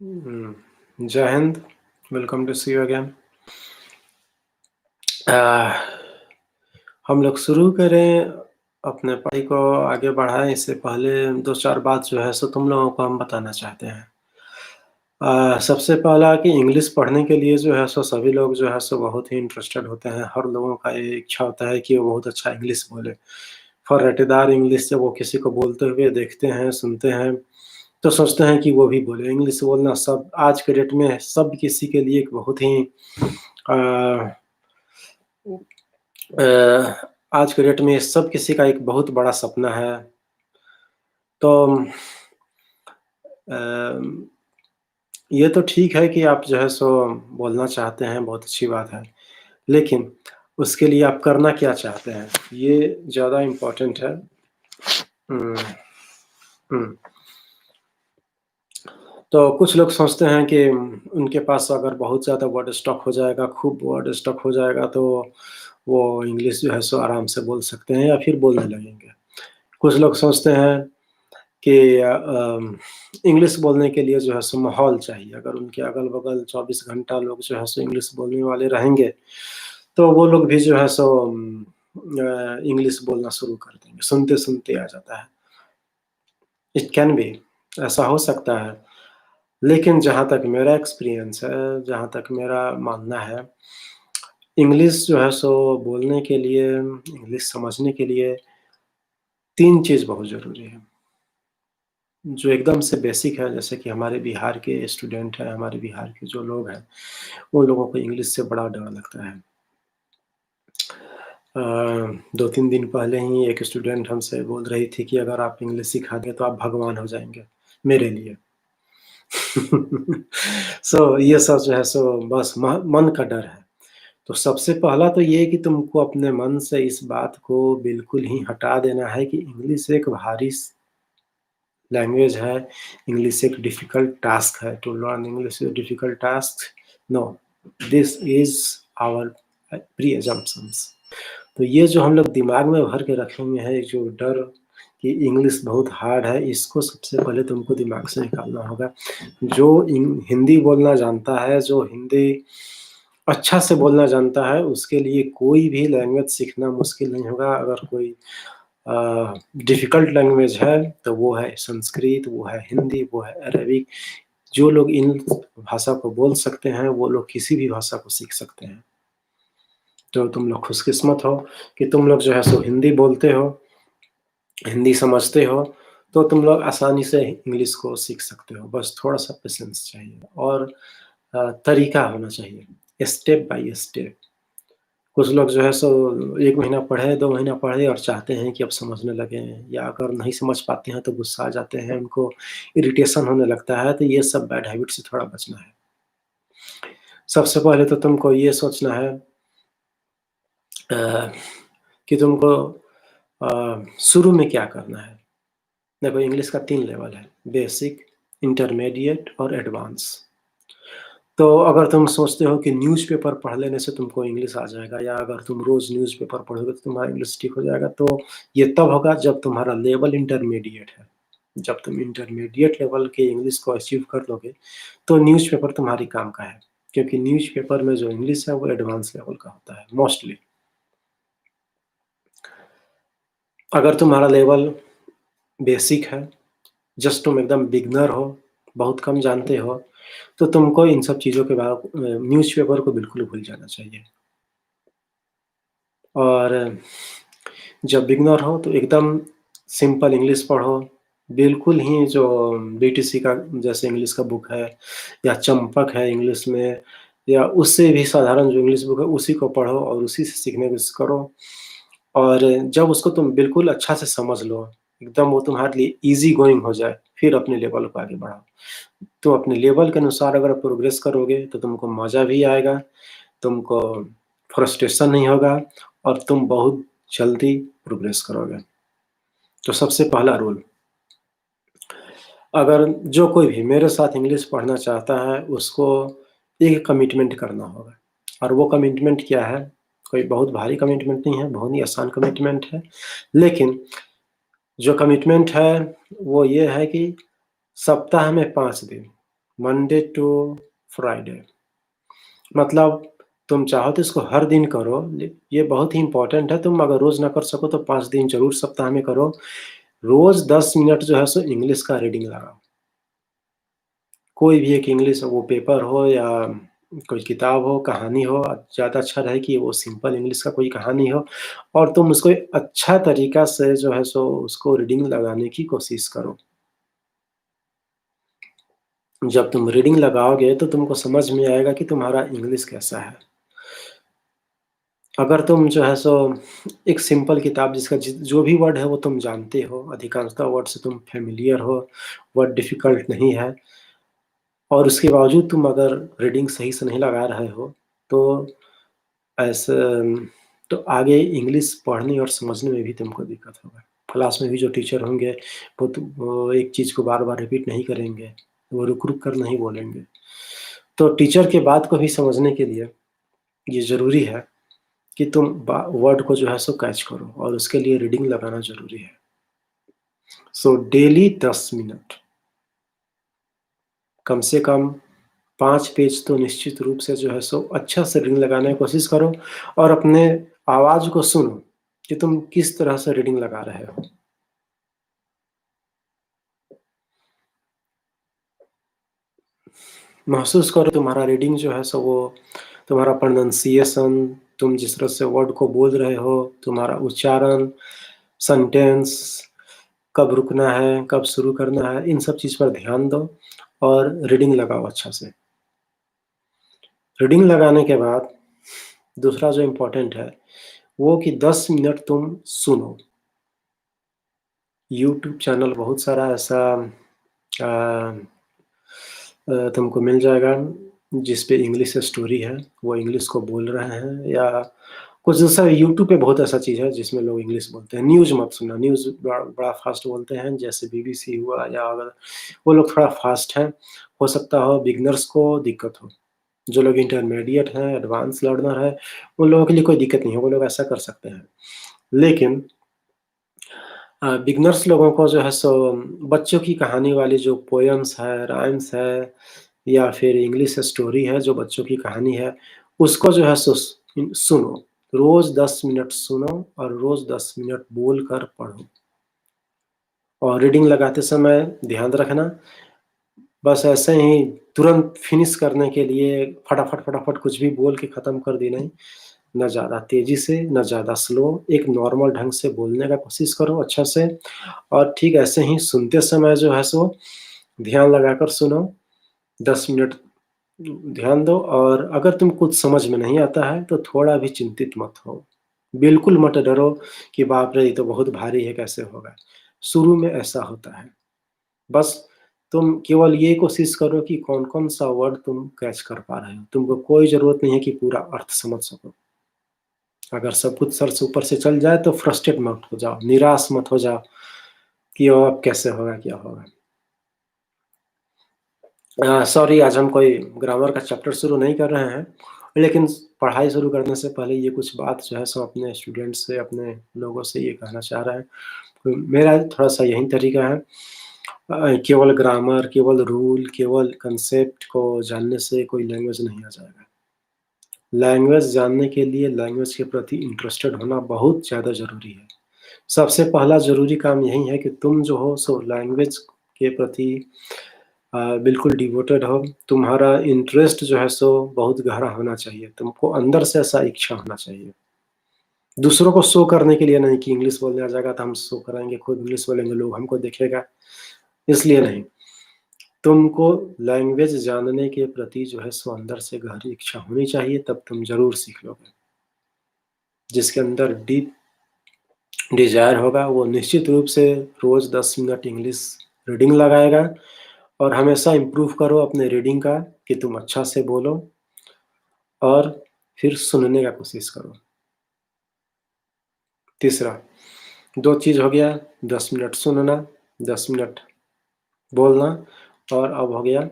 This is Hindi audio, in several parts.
जय हिंद, welcome to see you again. हम लोग शुरू करें अपने पढ़ाई को आगे बढ़ाएँ इससे पहले 2-4 बात जो है सो तुम लोगों को हम बताना चाहते हैं। सबसे पहला कि इंग्लिश पढ़ने के लिए जो है सो सभी लोग जो है सो बहुत ही इंटरेस्टेड होते हैं। हर लोगों का ये इच्छा होता है कि वो बहुत अच्छा इंग्लिश बोले। फर्राटेदार इंग्लिश जब वो किसी को बोलते हुए देखते हैं, सुनते हैं, तो सोचते हैं कि वो भी बोले। इंग्लिश बोलना सब आज के डेट में सब किसी के लिए एक बहुत ही अ अ, आज के डेट में सब किसी का एक बहुत बड़ा सपना है। तो अ, ये तो ठीक है कि आप जो है सो बोलना चाहते हैं, बहुत अच्छी बात है। लेकिन उसके लिए आप करना क्या चाहते हैं, ये ज़्यादा इम्पोर्टेंट है। हुँ, हुँ। तो कुछ लोग सोचते हैं कि उनके पास अगर बहुत ज़्यादा वर्ड स्टॉक हो जाएगा, खूब वर्ड स्टॉक हो जाएगा तो वो इंग्लिश जो है सो आराम से बोल सकते हैं या फिर बोलने लगेंगे। कुछ लोग सोचते हैं कि इंग्लिश बोलने के लिए जो है सो माहौल चाहिए। अगर उनके अगल-बगल 24 घंटा लोग जो है सो इंग्लिश बोलने वाले रहेंगे, तो वो लोग भी जो है सो इंग्लिश बोलना शुरू कर देंगे, सुनते-सुनते आ जाता है। इट कैन बी, ऐसा हो सकता है। लेकिन जहाँ तक मेरा एक्सपीरियंस है, जहाँ तक मेरा मानना है, इंग्लिश जो है सो बोलने के लिए, इंग्लिश समझने के लिए 3 चीज़ बहुत ज़रूरी है। जो एकदम से बेसिक है, जैसे कि हमारे बिहार के स्टूडेंट हैं, हमारे बिहार के जो लोग हैं, उन लोगों को इंग्लिश से बड़ा डर लगता है। 2-3 दिन पहले ही एक स्टूडेंट हमसे बोल रही थी कि अगर आप इंग्लिश सिखा दें तो आप भगवान हो जाएँगे, मेरे लिए। ये सब जो है सो बस मन का डर है। तो सबसे पहला तो ये है कि तुमको अपने मन से इस बात को बिल्कुल ही हटा देना है कि इंग्लिश एक भारी लैंग्वेज है, इंग्लिश एक डिफ़िकल्ट टास्क है, to learn English is difficult task, no, this is our pre assumptions. तो ये जो हम लोग दिमाग में भर के रखे हुए हैं, जो डर कि इंग्लिश बहुत हार्ड है, इसको सबसे पहले तुमको दिमाग से निकालना होगा। जो हिंदी बोलना जानता है, जो हिंदी अच्छा से बोलना जानता है, उसके लिए कोई भी लैंग्वेज सीखना मुश्किल नहीं होगा। अगर कोई डिफ़िकल्ट लैंग्वेज है, तो वो है संस्कृत, वो है हिंदी, वो है अरबिक। जो लोग इन भाषा को बोल सकते हैं, वो लोग किसी भी भाषा को सीख सकते हैं। तो तुम लोग खुशकिस्मत हो कि तुम लोग जो है सो हिंदी बोलते हो, हिंदी समझते हो, तो तुम लोग आसानी से इंग्लिश को सीख सकते हो। बस थोड़ा-सा पेशेंस चाहिए और तरीका होना चाहिए, स्टेप बाय स्टेप। कुछ लोग जो है सो 1 महीना पढ़े, 2 महीना पढ़े और चाहते हैं कि अब समझने लगें, या अगर नहीं समझ पाते हैं तो गुस्सा आ जाते हैं, उनको इरिटेशन होने लगता है, तो ये सब बैड हैबिट से थोड़ा बचना है। सबसे पहले तो तुमको ये सोचना है अ, कि तुमको शुरू में क्या करना है। देखो, इंग्लिश का 3 लेवल है, बेसिक, इंटरमीडिएट और एडवांस। तो अगर तुम सोचते हो कि न्यूज़पेपर पढ़ लेने से तुमको इंग्लिश आ जाएगा, या अगर तुम रोज़ न्यूज़पेपर पढ़ोगे तो तुम्हारा इंग्लिश ठीक हो जाएगा, तो ये तब होगा जब तुम्हारा लेवल इंटरमीडिएट है। जब तुम इंटरमीडिएट लेवल के इंग्लिश को अचीव कर लोगे, तो न्यूज़पेपर तुम्हारी काम का है, क्योंकि न्यूज़पेपर में जो इंग्लिश है वो एडवांस लेवल का होता है मोस्टली। अगर तुम्हारा लेवल बेसिक है, जस्ट तुम एकदम बिगिनर हो, बहुत कम जानते हो, तो तुमको इन सब चीज़ों के न्यूज़पेपर को बिल्कुल भूल जाना चाहिए। और जब बिगिनर हो तो एकदम सिंपल इंग्लिश पढ़ो, बिल्कुल ही जो बीटीसी का जैसे इंग्लिश का बुक है, या चंपक है इंग्लिश में, या उससे भी साधारण जो इंग्लिश बुक है उसी को पढ़ो और उसी से सीखने की कोशिश करो। और जब उसको तुम बिल्कुल अच्छा से समझ लो, एकदम वो तुम्हारे लिए ईज़ी गोइंग हो जाए, फिर अपने लेवल को आगे बढ़ाओ। तो अपने लेवल के अनुसार अगर प्रोग्रेस करोगे तो तुमको मज़ा भी आएगा, तुमको फ्रस्ट्रेशन नहीं होगा और तुम बहुत जल्दी प्रोग्रेस करोगे। तो सबसे पहला रूल, अगर जो कोई भी मेरे साथ इंग्लिश पढ़ना चाहता है, उसको एक कमिटमेंट करना होगा। और वो कमिटमेंट क्या है? कोई बहुत भारी कमिटमेंट नहीं है, बहुत ही आसान कमिटमेंट है। लेकिन जो कमिटमेंट है, वो ये है कि सप्ताह में 5 दिन, मंडे टू फ्राइडे। मतलब तुम चाहो तो इसको हर दिन करो, ये बहुत ही इम्पोर्टेंट है। तुम अगर रोज़ ना कर सको तो 5 दिन ज़रूर सप्ताह में करो। रोज़ 10 मिनट जो है सो इंग्लिश का रीडिंग लगाओ। कोई भी एक इंग्लिश वो पेपर हो या कोई किताब हो, कहानी हो, ज़्यादा अच्छा रहे कि वो सिंपल इंग्लिश का कोई कहानी हो और तुम उसको अच्छा तरीका से जो है सो उसको रीडिंग लगाने की कोशिश करो। जब तुम रीडिंग लगाओगे तो तुमको समझ में आएगा कि तुम्हारा इंग्लिश कैसा है। अगर तुम जो है सो एक सिंपल किताब जिसका जो भी वर्ड है वो तुम जानते हो, अधिकांशतः वर्ड से तुम फ़ैमिलियर हो, वर्ड डिफ़िकल्ट नहीं है और उसके बावजूद तुम अगर रीडिंग सही से नहीं लगा रहे हो, तो ऐसे तो आगे इंग्लिश पढ़ने और समझने में भी तुमको दिक्कत होगा। क्लास में भी जो टीचर होंगे, वो एक चीज़ को बार-बार रिपीट नहीं करेंगे, वो रुक-रुक कर नहीं बोलेंगे। तो टीचर की बात को भी समझने के लिए ये ज़रूरी है कि तुम वर्ड को जो है सो कैच करो और उसके लिए रीडिंग लगाना ज़रूरी है। सो डेली 10 मिनट, कम से कम 5 पेज तो निश्चित रूप से जो है सो अच्छा से रीडिंग लगाने की कोशिश करो और अपने आवाज़ को सुनो कि तुम किस तरह से रीडिंग लगा रहे हो। महसूस करो तुम्हारा रीडिंग जो है सो वो तुम्हारा प्रोनंसिएशन, तुम जिस तरह से वर्ड को बोल रहे हो, तुम्हारा उच्चारण, सेंटेंस, कब रुकना है, कब शुरू करना है, इन सब चीज़ पर ध्यान दो और रीडिंग लगाओ अच्छा से। रीडिंग लगाने के बाद दूसरा जो इम्पोर्टेंट है, वो कि 10 मिनट तुम सुनो। यूट्यूब चैनल बहुत सारा ऐसा अ तुमको मिल जाएगा जिस पे इंग्लिश स्टोरी है, वो इंग्लिश को बोल रहे हैं या कुछ जैसा यूट्यूब पे बहुत ऐसा चीज़ है जिसमें लोग इंग्लिश बोलते हैं। न्यूज़ मत सुनना, न्यूज़ बड़ा बड़ा फ़ास्ट बोलते हैं जैसे बीबीसी हुआ या अगर वो लोग थोड़ा फ़ास्ट हैं, हो सकता हो बिगिनर्स को दिक्कत हो। जो लोग इंटरमीडिएट हैं, एडवांस लर्नर हैं, उन लोगों के लिए कोई दिक्कत नहीं है, वो लोग ऐसा कर सकते हैं। लेकिन बिगिनर्स लोगों को जो है सो बच्चों की कहानी वाली जो पोएम्स है, राइम्स है या फिर इंग्लिश स्टोरी है जो बच्चों की कहानी है, उसको जो है सो सुनो। रोज़ 10 मिनट सुनो और रोज़ 10 मिनट बोल कर पढ़ो। और रीडिंग लगाते समय ध्यान रखना, बस ऐसे ही तुरंत फिनिश करने के लिए फटाफट कुछ भी बोल के ख़त्म कर दी नहीं। ना ज़्यादा तेज़ी से, ना ज़्यादा स्लो, एक नॉर्मल ढंग से बोलने का कोशिश करो अच्छा से और ठीक ऐसे ही सुनते समय जो है सो ध्यान लगाकर सुनो, 10 मिनट ध्यान दो और अगर तुम कुछ समझ में नहीं आता है, तो थोड़ा भी चिंतित मत हो। बिल्कुल मत डरो कि बाप रे! ये तो बहुत भारी है, कैसे होगा? शुरू में ऐसा होता है। बस तुम केवल ये कोशिश करो कि कौन-कौन सा वर्ड तुम कैच कर पा रहे हो। तुमको कोई ज़रूरत नहीं है कि पूरा अर्थ समझ सको। अगर सब कुछ सर से ऊपर से चल जाए तो फ्रस्ट्रेट मत हो जाओ, निराश मत हो जाओ कि अब कैसे होगा, क्या होगा? सॉरी आज हम कोई ग्रामर का चैप्टर शुरू नहीं कर रहे हैं, लेकिन पढ़ाई शुरू करने से पहले ये कुछ बात जो है सो अपने स्टूडेंट्स से, अपने लोगों से ये कहना चाह रहे हैं। मेरा थोड़ा-सा यही तरीका है केवल ग्रामर, केवल रूल, केवल कंसेप्ट को जानने से कोई लैंग्वेज नहीं आ जाएगा। लैंग्वेज जानने के लिए लैंग्वेज के प्रति इंटरेस्टेड होना बहुत ज़्यादा ज़रूरी है। सबसे पहला ज़रूरी काम यही है कि तुम जो हो सो लैंग्वेज के प्रति बिल्कुल डिवोटेड हो। तुम्हारा इंटरेस्ट जो है सो बहुत गहरा होना चाहिए। तुमको अंदर से ऐसा इच्छा होना चाहिए। दूसरों को शो करने के लिए नहीं कि इंग्लिश बोलने आ जाएगा तो हम शो कराएँगे, खुद इंग्लिश बोलेंगे, लोग हमको देखेगा, इसलिए नहीं। तुमको लैंग्वेज जानने के प्रति जो है सो अंदर से गहरी इच्छा होनी चाहिए, तब तुम ज़रूर सीख लोगे। जिसके अंदर डीप डिज़ायर होगा, वो निश्चित रूप से रोज़ 10 मिनट इंग्लिश रीडिंग लगाएगा और हमेशा इम्प्रूव करो अपने रीडिंग का कि तुम अच्छा से बोलो और फिर सुनने का कोशिश करो। तीसरा, 2 चीज़ हो गया, 10 मिनट सुनना, 10 मिनट बोलना और अब हो गया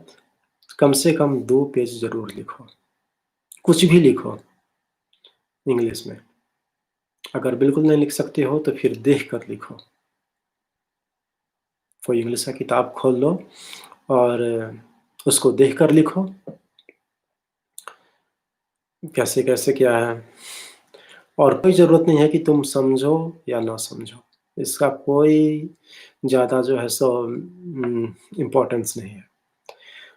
कम से कम 2 पेज ज़रूर लिखो। कुछ भी लिखो इंग्लिश में। अगर बिल्कुल नहीं लिख सकते हो तो फिर देख कर लिखो। कोई इंग्लिश का किताब खोल लो और उसको देख कर लिखो, कैसे-कैसे क्या है। और कोई ज़रूरत नहीं है कि तुम समझो या ना समझो, इसका कोई ज़्यादा जो है सो इम्पोर्टेंस नहीं है।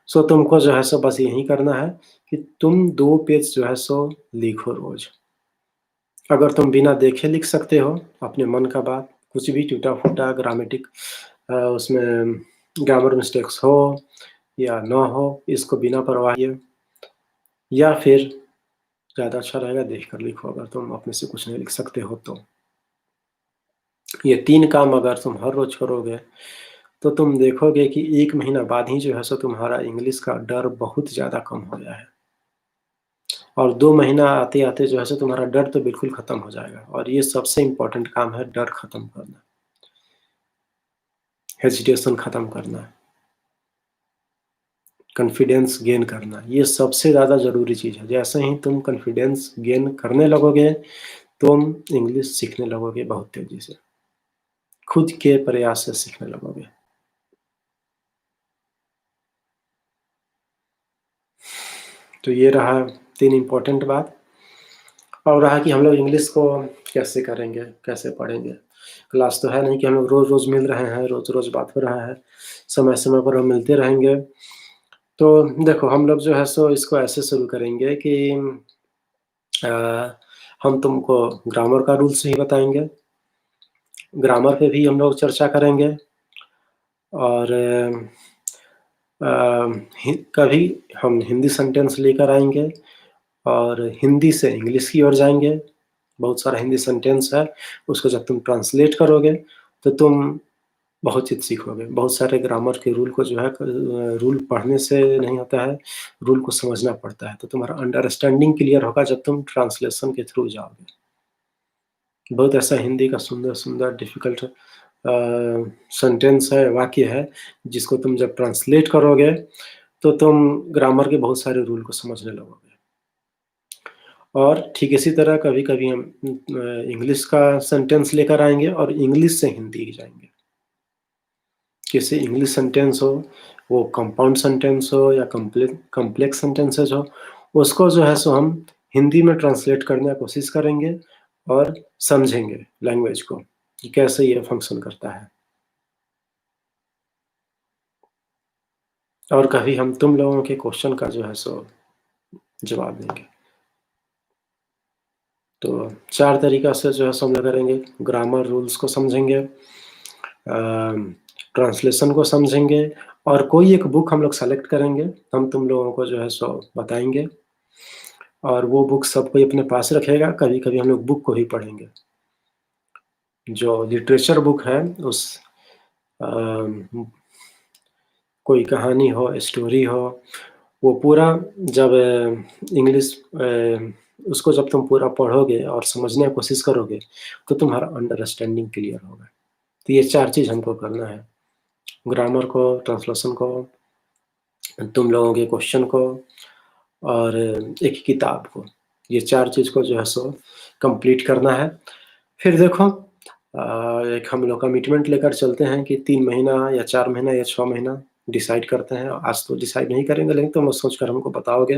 सो तुमको जो है सो बस यही करना है कि तुम 2 पेज जो है सो लिखो रोज़। अगर तुम बिना देखे लिख सकते हो, अपने मन का बात, कुछ भी टूटा-फूटा उसमें ग्रामर मिस्टेक्स हो या ना हो, इसको बिना परवाह किए, या फिर ज़्यादा अच्छा रहेगा देख कर लिखो अगर तुम अपने से कुछ नहीं लिख सकते हो तो। ये 3 काम अगर तुम हर रोज़ करोगे, तो तुम देखोगे कि 1 महीना बाद ही जो है सो तुम्हारा इंग्लिश का डर बहुत ज़्यादा कम हो गया है। और 2 महीना आते-आते जो है सो तुम्हारा डर तो बिल्कुल खत्म हो जाएगा, और ये सबसे इम्पोर्टेंट काम है, डर खत्म करना, हेजिटेशन खत्म करना, कॉन्फिडेंस गेन करना, ये सबसे ज़्यादा ज़रूरी चीज़ है। जैसे ही तुम कॉन्फिडेंस गेन करने लगोगे, तुम इंग्लिश सीखने लगोगे बहुत तेज़ी से, खुद के प्रयास से सीखने लगोगे। तो ये रहा 3 इम्पोर्टेंट बात। और रहा कि हम लोग इंग्लिश को कैसे करेंगे, कैसे पढ़ेंगे। क्लास तो है नहीं कि हम लोग रोज़-रोज़ मिल रहे हैं, रोज़-रोज़ बात हो रहा है, समय-समय पर हम मिलते रहेंगे। तो देखो, हम लोग जो है सो इसको ऐसे शुरू करेंगे कि अ, हम तुमको ग्रामर का रूल्स भी बताएँगे, ग्रामर पे भी हम लोग चर्चा करेंगे, और अ, कभी हम हिंदी सेंटेंस लेकर आएँगे और हिंदी से इंग्लिश की ओर जाएँगे। बहुत सारा हिंदी सेंटेंस है, उसको जब तुम ट्रांसलेट करोगे, तो तुम बहुत चीज़ सीखोगे। बहुत सारे ग्रामर के रूल को जो है रूल पढ़ने से नहीं होता है, रूल को समझना पड़ता है। तो तुम्हारा अंडरस्टैंडिंग क्लियर होगा जब तुम ट्रांसलेशन के थ्रू जाओगे। बहुत ऐसा हिंदी का सुंदर-सुंदर डिफ़िकल्ट सेंटेंस है, वाक्य है, जिसको तुम जब ट्रांसलेट करोगे, तो तुम ग्रामर के बहुत सारे रूल को समझने लगोगे। और ठीक इसी तरह कभी-कभी हम इंग्लिश का सेंटेंस लेकर आएँगे और इंग्लिश से हिंदी जाएँगे। जैसे इंग्लिश सेंटेंस हो, वो कंपाउंड सेंटेंस हो या कॉम्प्लेक्स सेंटेंसेस हो, उसको जो है सो हम हिंदी में ट्रांसलेट करने की कोशिश करेंगे और समझेंगे लैंग्वेज को, कि कैसे ये फंक्शन करता है। और कभी हम तुम लोगों के क्वेश्चन का जो है सो जवाब देंगे। तो 4 तरीका से जो है सो हम लोग करेंगे, ग्रामर रूल्स को समझेंगे, ट्रांसलेशन को समझेंगे, और कोई एक बुक हम लोग सेलेक्ट करेंगे, हम तुम लोगों को जो है सो बताएँगे, और वो बुक सब कोई अपने पास रखेगा, कभी-कभी हम लोग बुक को ही पढ़ेंगे। जो लिटरेचर बुक है उस अ, कोई कहानी हो, स्टोरी हो, वो पूरा जब उसको जब तुम पूरा पढ़ोगे और समझने की कोशिश करोगे, तो तुम्हारा अंडरस्टैंडिंग क्लियर होगा। तो ये 4 चीज़ हमको करना है, ग्रामर को, ट्रांसलेशन को, तुम लोगों के क्वेश्चन को, और एक किताब को। ये 4 चीज़ को जो है सो कंप्लीट करना है। फिर देखो, एक हम लोग कमिटमेंट लेकर चलते हैं कि 3 महीना या 4 महीना या 6 महीना डिसाइड करते हैं। आज तो डिसाइड नहीं करेंगे, लेकिन तुम लोग सोच कर हमको बताओगे।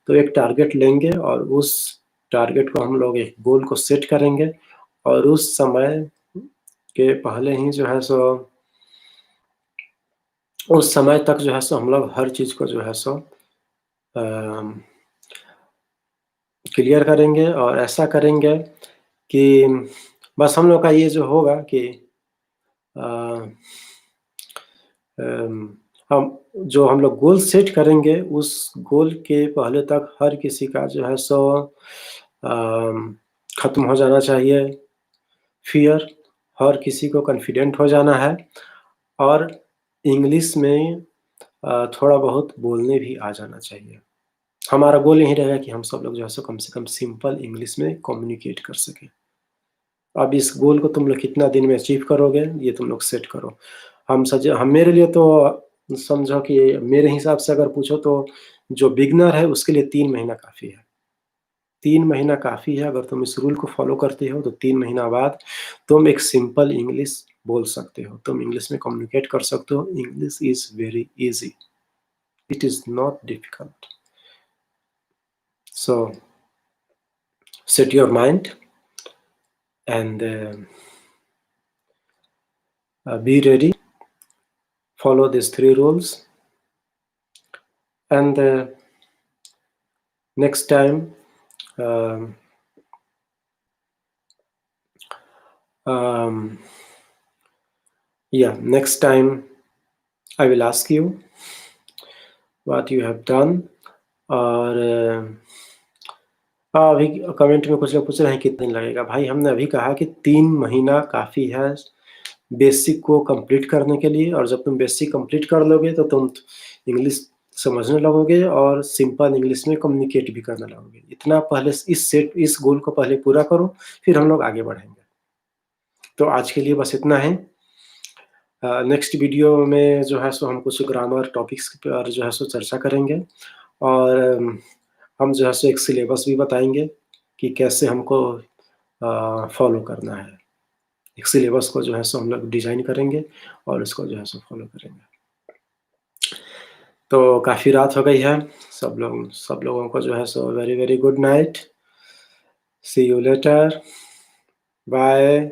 तो एक टारगेट लेंगे और उस टारगेट को हम लोग एक गोल को सेट करेंगे, और उस समय के पहले ही जो है सो उस समय तक जो है सो हम लोग हर चीज़ को जो है सो अ, क्लियर करेंगे, और ऐसा करेंगे कि बस हम लोग का ये जो होगा कि अ, अम, हम लोग गोल सेट करेंगे, उस गोल के पहले तक हर किसी का जो है सो अम, खत्म हो जाना चाहिए फ़ियर, हर किसी को कॉन्फिडेंट हो जाना है, और इंग्लिश में थोड़ा बहुत बोलने भी आ जाना चाहिए। हमारा गोल यही रहेगा कि हम सब लोग जो है सो कम से कम सिंपल इंग्लिश में कम्युनिकेट कर सकें। अब इस गोल को तुम लोग कितना दिन में अचीव करोगे, ये तुम लोग सेट करो। हम मेरे लिए तो समझो कि मेरे हिसाब से अगर पूछो तो जो बिगिनर है उसके लिए 3 महीना काफ़ी है। 3 महीना काफ़ी है, अगर तुम इस रूल को फ़ॉलो करते हो तो 3 महीना बाद तुम एक सिंपल इंग्लिश बोल सकते हो। तुम इंग्लिश में कम्युनिकेट कर सकते हो। English is very easy. It is not difficult. So set your mind and be ready. Follow these 3 rules, and next time um, next time I will ask you what you have done. और अभी कमेंट में कुछ लोग पूछ रहे हैं कितने दिन लगेगा। भाई हमने अभी कहा कि 3 महीना काफ़ी है बेसिक को कंप्लीट करने के लिए, और जब तुम बेसिक कंप्लीट कर लोगे तो तुम इंग्लिश समझने लगोगे और सिंपल इंग्लिश में कम्युनिकेट भी करने लगोगे। इतना पहले इस गोल को पहले पूरा करो, फिर हम लोग आगे बढ़ेंगे। तो आज के लिए बस इतना है। नेक्स्ट वीडियो में जो है सो हम कुछ ग्रामर टॉपिक्स पर जो है सो चर्चा करेंगे, और हम जो है सो एक सिलेबस भी बताएँगे कि कैसे हमको फॉलो करना है। एक सिलेबस को जो है सो हम लोग डिज़ाइन करेंगे और उसको जो है सो फॉलो करेंगे। तो काफ़ी रात हो गई है, सब लोगों को जो है सो very good night. See you later, bye.